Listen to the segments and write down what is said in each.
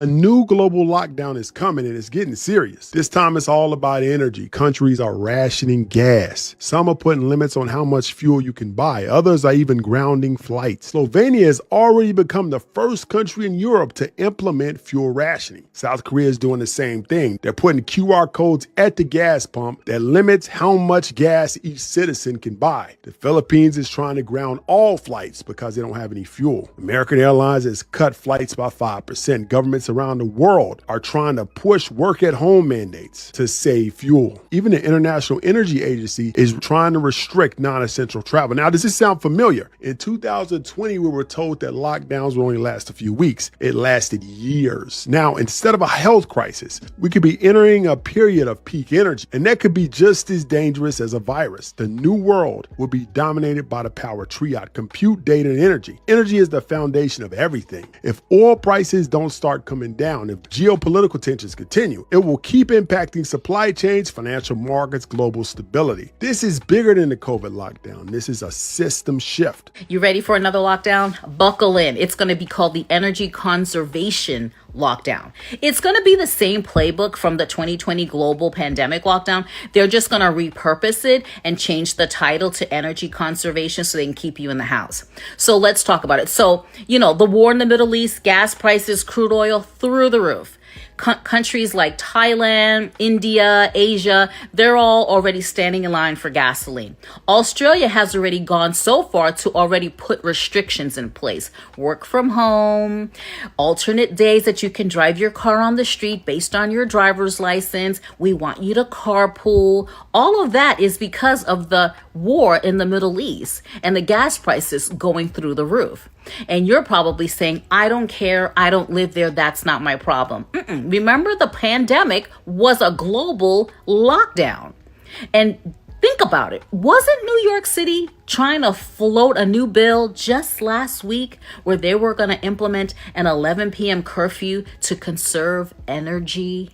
A new global lockdown is coming and it's getting serious. This time it's all about energy. Countries are rationing gas. Some are putting limits on how much fuel you can buy. Others are even grounding flights. Slovenia has already become the first country in Europe to implement fuel rationing. South Korea is doing the same thing. They're putting QR codes at the gas pump that limits how much gas each citizen can buy. The Philippines is trying to ground all flights because they don't have any fuel. American Airlines has cut flights by 5%. Governments around the world are trying to push work-at-home mandates to save fuel. Even the International Energy Agency is trying to restrict non-essential travel. Now, does this sound familiar? In 2020, we were told that lockdowns would only last a few weeks. It lasted years. Now, instead of a health crisis, we could be entering a period of peak energy, and that could be just as dangerous as a virus. The new world will be dominated by the power triad: compute, data, and energy. Energy is the foundation of everything. If oil prices don't start coming down, if geopolitical tensions continue, it will keep impacting supply chains, financial markets, global stability. This is bigger than the COVID lockdown. This is a system shift. You ready for another lockdown? Buckle in. It's going to be called the energy conservation lockdown. It's going to be the same playbook from the 2020 global pandemic lockdown. They're just going to repurpose it and change the title to energy conservation so they can keep you in the house. So let's talk about it. So, the war in the Middle East, gas prices, crude oil through the roof. Countries like Thailand, India, Asia, they're all already standing in line for gasoline. Australia has already gone so far to already put restrictions in place. Work from home, alternate days that you can drive your car on the street based on your driver's license. We want you to carpool. All of that is because of the war in the Middle East and the gas prices going through the roof. And you're probably saying, I don't care. I don't live there. That's not my problem. Remember, the pandemic was a global lockdown. And think about it. Wasn't New York City trying to float a new bill just last week where they were going to implement an 11 p.m. curfew to conserve energy?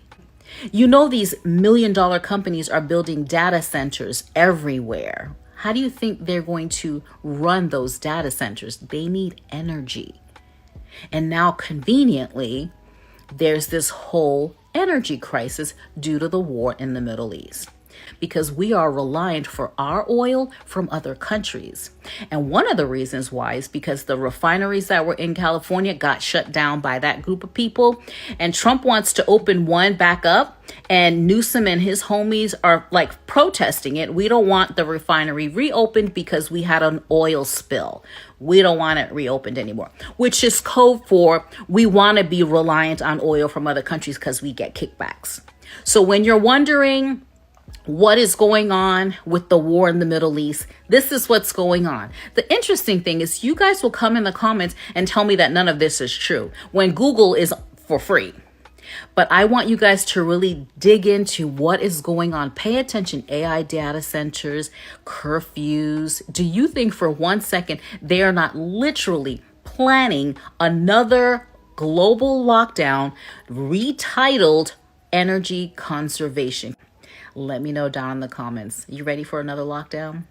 These million-dollar companies are building data centers everywhere. How do you think they're going to run those data centers? They need energy. And now, conveniently, there's this whole energy crisis due to the war in the Middle East, because we are reliant for our oil from other countries. And one of the reasons why is because the refineries that were in California got shut down by that group of people. And Trump wants to open one back up. And Newsom and his homies are protesting it. We don't want the refinery reopened because we had an oil spill. We don't want it reopened anymore, which is code for we want to be reliant on oil from other countries because we get kickbacks. So when you're wondering what is going on with the war in the Middle East, this is what's going on. The interesting thing is you guys will come in the comments and tell me that none of this is true when Google is for free. But I want you guys to really dig into what is going on. Pay attention. AI data centers, curfews. Do you think for 1 second they are not literally planning another global lockdown retitled energy conservation? Let me know down in the comments. You ready for another lockdown?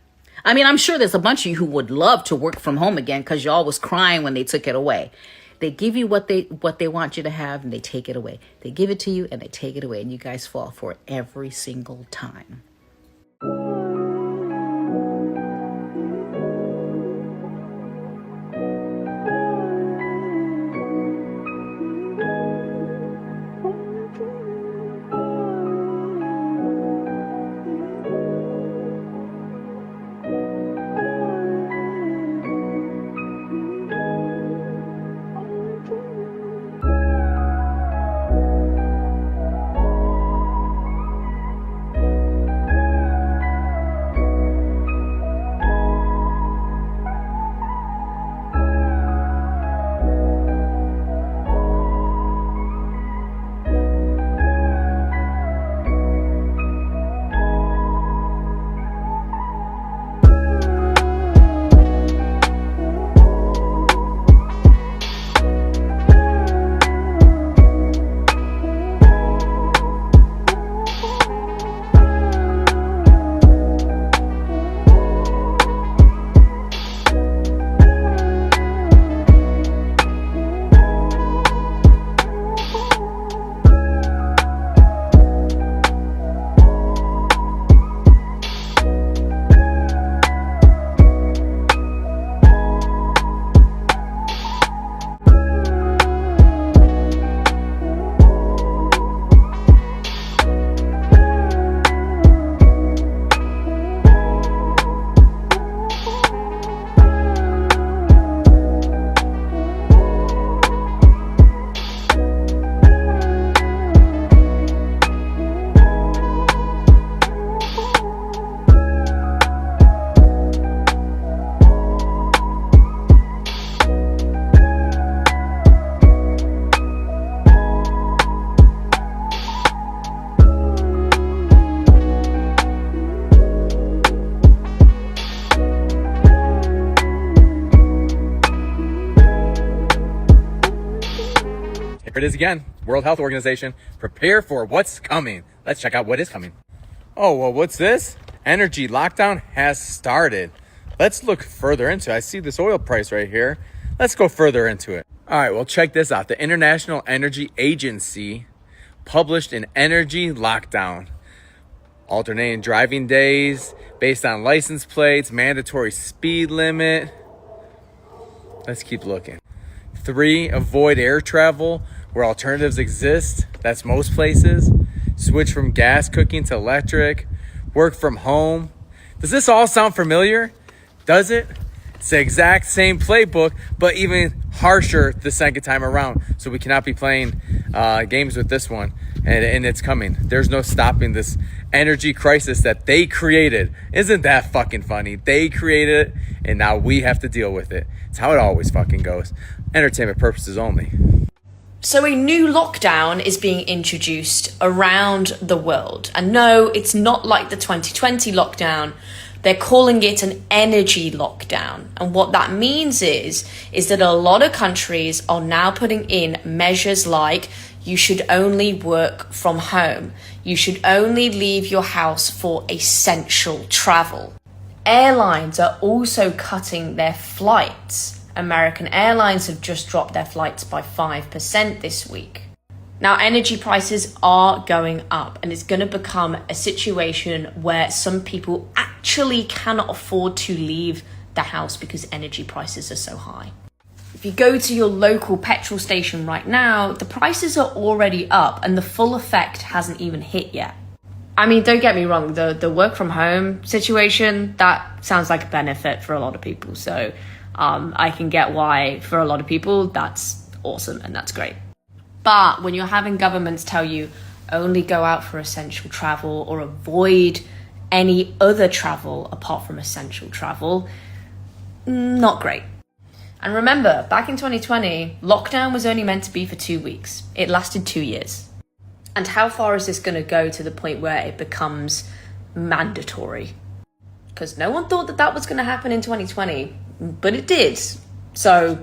I mean, I'm sure there's a bunch of you who would love to work from home again because y'all was crying when they took it away. They give you what they want you to have and they take it away. They give it to you and they take it away, and you guys fall for it every single time. it is again. World Health Organization. Prepare for what's coming. Let's check out what is coming. Oh, well, what's this? Energy lockdown has started. Let's look further into it. I see this oil price right here. Let's go further into it. All right, well, check this out. The International Energy Agency published an energy lockdown. Alternating driving days based on license plates, mandatory speed limit. Let's keep looking. 3, avoid air travel where alternatives exist. That's most places. Switch from gas cooking to electric. Work from home. Does this all sound familiar? Does it? It's the exact same playbook, but even harsher the second time around. So we cannot be playing games with this one. And it's coming. There's no stopping this energy crisis that they created. Isn't that fucking funny? They created it, and now we have to deal with it. It's how it always fucking goes. Entertainment purposes only. So a new lockdown is being introduced around the world. And no, it's not like the 2020 lockdown. They're calling it an energy lockdown. And what that means is that a lot of countries are now putting in measures like you should only work from home. You should only leave your house for essential travel. Airlines are also cutting their flights. American Airlines have just dropped their flights by 5% this week. Now, energy prices are going up, and it's going to become a situation where some people actually cannot afford to leave the house because energy prices are so high. If you go to your local petrol station right now, the prices are already up and the full effect hasn't even hit yet. I mean, don't get me wrong, the work from home situation, that sounds like a benefit for a lot of people. So I can get why for a lot of people that's awesome and that's great. But when you're having governments tell you only go out for essential travel or avoid any other travel apart from essential travel, not great. And remember, back in 2020, lockdown was only meant to be for 2 weeks. It lasted 2 years. And how far is this going to go to the point where it becomes mandatory? Because no one thought that was going to happen in 2020, but it did. So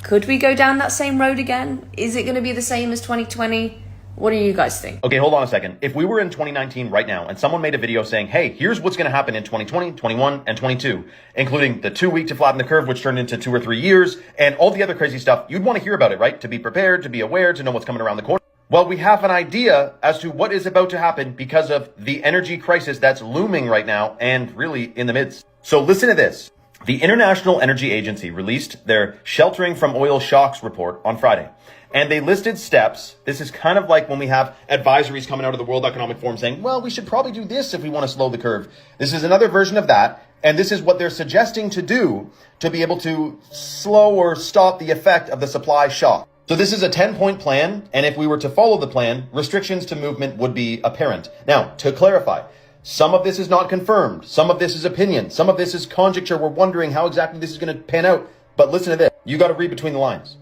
could we go down that same road again? Is it going to be the same as 2020? What do you guys think? Okay, hold on a second. If we were in 2019 right now and someone made a video saying, hey, here's what's going to happen in 2020, 21, and 22, including the 2 week to flatten the curve, which turned into 2 or 3 years, and all the other crazy stuff, you'd want to hear about it, right? To be prepared, to be aware, to know what's coming around the corner. Well, we have an idea as to what is about to happen because of the energy crisis that's looming right now and really in the midst. So listen to this. The International Energy Agency released their Sheltering from Oil Shocks report on Friday. And they listed steps. This is kind of like when we have advisories coming out of the World Economic Forum saying, well, we should probably do this if we want to slow the curve. This is another version of that. And this is what they're suggesting to do to be able to slow or stop the effect of the supply shock. So this is a 10-point plan. And if we were to follow the plan, restrictions to movement would be apparent. Now, to clarify, some of this is not confirmed. Some of this is opinion. Some of this is conjecture. We're wondering how exactly this is going to pan out. But listen to this. You got to read between the lines.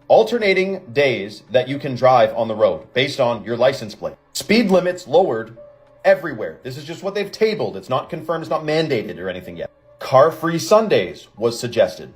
Alternating days that you can drive on the road based on your license plate. Speed limits lowered everywhere. This is just what they've tabled. It's not confirmed. It's not mandated or anything yet. Car-free Sundays was suggested.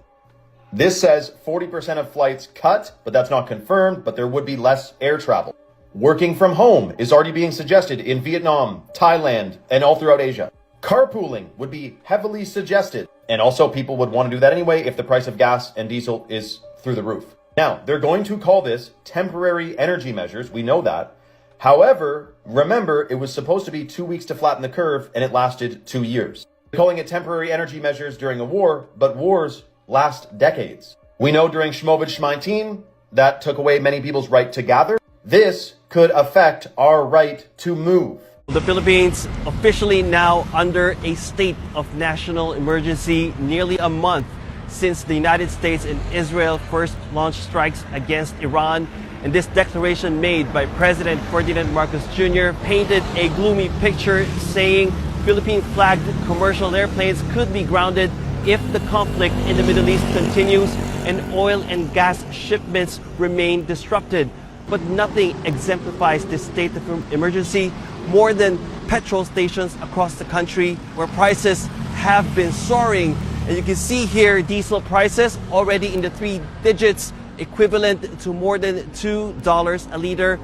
This says 40% of flights cut, but that's not confirmed, but there would be less air travel. Working from home is already being suggested in Vietnam, Thailand, and all throughout Asia. Carpooling would be heavily suggested. And also people would want to do that anyway if the price of gas and diesel is through the roof. Now, they're going to call this temporary energy measures. We know that. However, remember, it was supposed to be 2 weeks to flatten the curve, and it lasted 2 years. They're calling it temporary energy measures during a war, but wars last decades. We know during Shmovid-Shmyteen, that took away many people's right to gather. This could affect our right to move. The Philippines officially now under a state of national emergency nearly a month since the United States and Israel first launched strikes against Iran. And this declaration made by President Ferdinand Marcos Jr. painted a gloomy picture saying Philippine-flagged commercial airplanes could be grounded if the conflict in the Middle East continues and oil and gas shipments remain disrupted. But nothing exemplifies this state of emergency more than petrol stations across the country where prices have been soaring. And you can see here diesel prices already in the 3 digits equivalent to more than $2 a liter,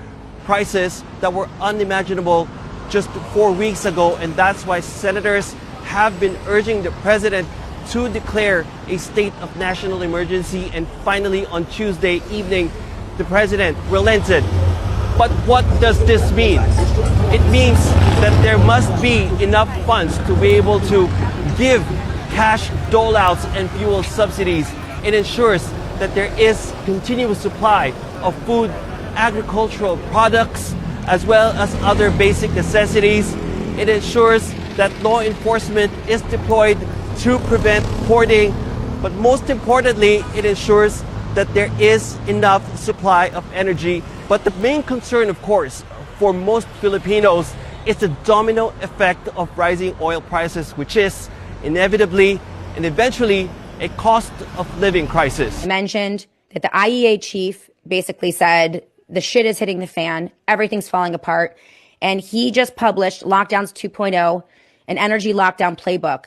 prices that were unimaginable just 4 weeks ago. And that's why senators have been urging the president to declare a state of national emergency. And finally, on Tuesday evening, the president relented. But what does this mean? It means that there must be enough funds to be able to give cash dole-outs and fuel subsidies. It ensures that there is continuous supply of food, agricultural products, as well as other basic necessities. It ensures that law enforcement is deployed to prevent hoarding, but most importantly, it ensures that there is enough supply of energy. But the main concern, of course, for most Filipinos is the domino effect of rising oil prices, which is inevitably and eventually a cost of living crisis. I mentioned that the IEA chief basically said the shit is hitting the fan, everything's falling apart, and he just published Lockdowns 2.0, an energy lockdown playbook.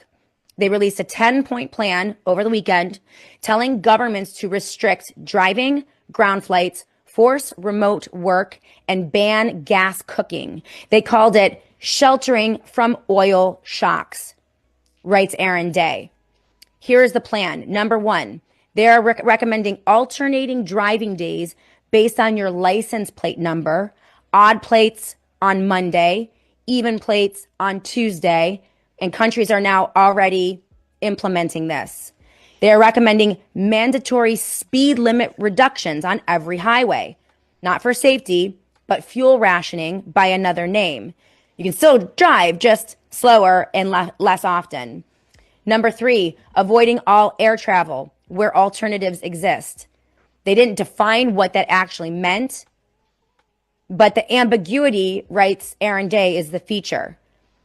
They released a 10-point plan over the weekend telling governments to restrict driving, ground flights, force remote work, and ban gas cooking. They called it sheltering from oil shocks, writes Aaron Day. Here is the plan. Number one, they are recommending alternating driving days based on your license plate number, odd plates on Monday, even plates on Tuesday, and countries are now already implementing this. They are recommending mandatory speed limit reductions on every highway, not for safety, but fuel rationing by another name. You can still drive, just slower and less often. Number three, avoiding all air travel where alternatives exist. They didn't define what that actually meant, but the ambiguity, writes Aaron Day, is the feature.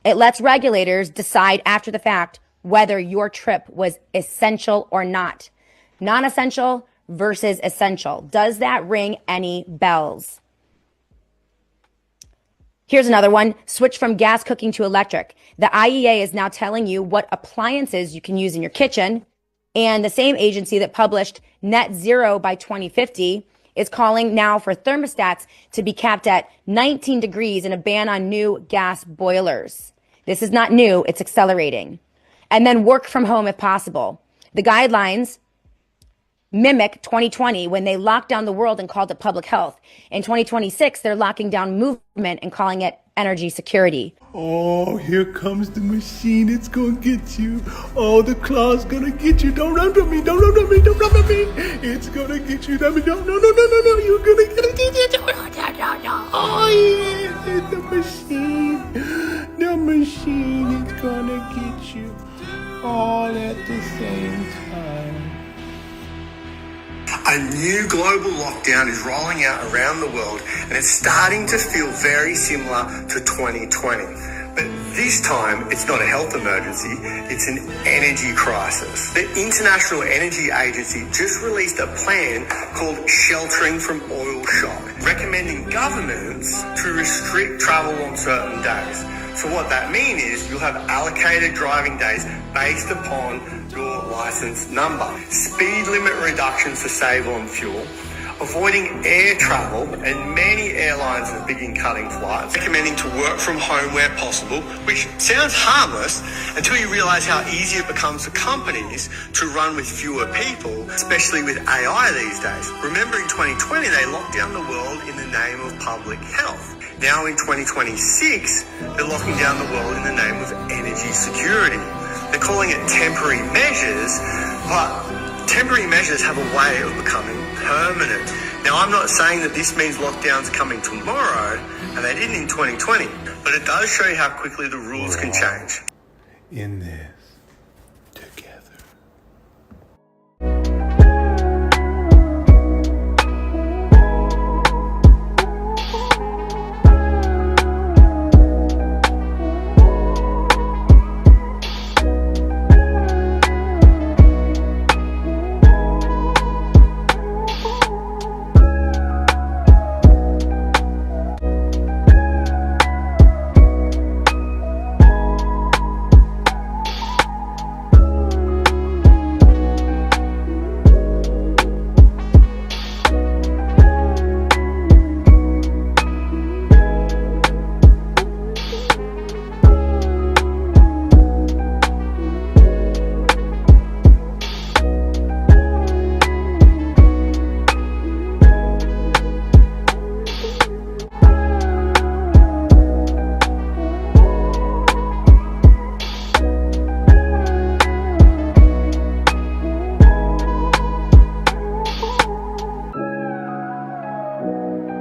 It lets regulators decide after the fact whether your trip was essential or not. Non-essential versus essential. Does that ring any bells? Here's another one. Switch from gas cooking to electric. The IEA is now telling you what appliances you can use in your kitchen. And the same agency that published net zero by 2050 is calling now for thermostats to be capped at 19 degrees and a ban on new gas boilers. This is not new, it's accelerating. And then work from home if possible. The guidelines mimic 2020 when they locked down the world and called it public health. In 2026, they're locking down movement and calling it energy security. Oh, here comes the machine. It's gonna get you. Oh, the claw's gonna get you. Don't run from me. Don't run from me. Don't run from me. It's gonna get you. No. You're gonna get it. Oh, yeah. It's the machine. The machine is gonna get you all at the same time. A new global lockdown is rolling out around the world, and it's starting to feel very similar to 2020. But this time, it's not a health emergency, it's an energy crisis. The International Energy Agency just released a plan called Sheltering from Oil Shock, recommending governments to restrict travel on certain days. So what that means is you'll have allocated driving days based upon your license number. Speed limit reductions to save on fuel. Avoiding air travel, and many airlines have begun cutting flights. Recommending to work from home where possible, which sounds harmless until you realize how easy it becomes for companies to run with fewer people, especially with AI these days. Remember in 2020, they locked down the world in the name of public health. Now in 2026, they're locking down the world in the name of energy security. They're calling it temporary measures, but temporary measures have a way of becoming permanent. Now, I'm not saying that this means lockdowns are coming tomorrow, and they didn't in 2020, but it does show you how quickly the rules can change. In this together. you.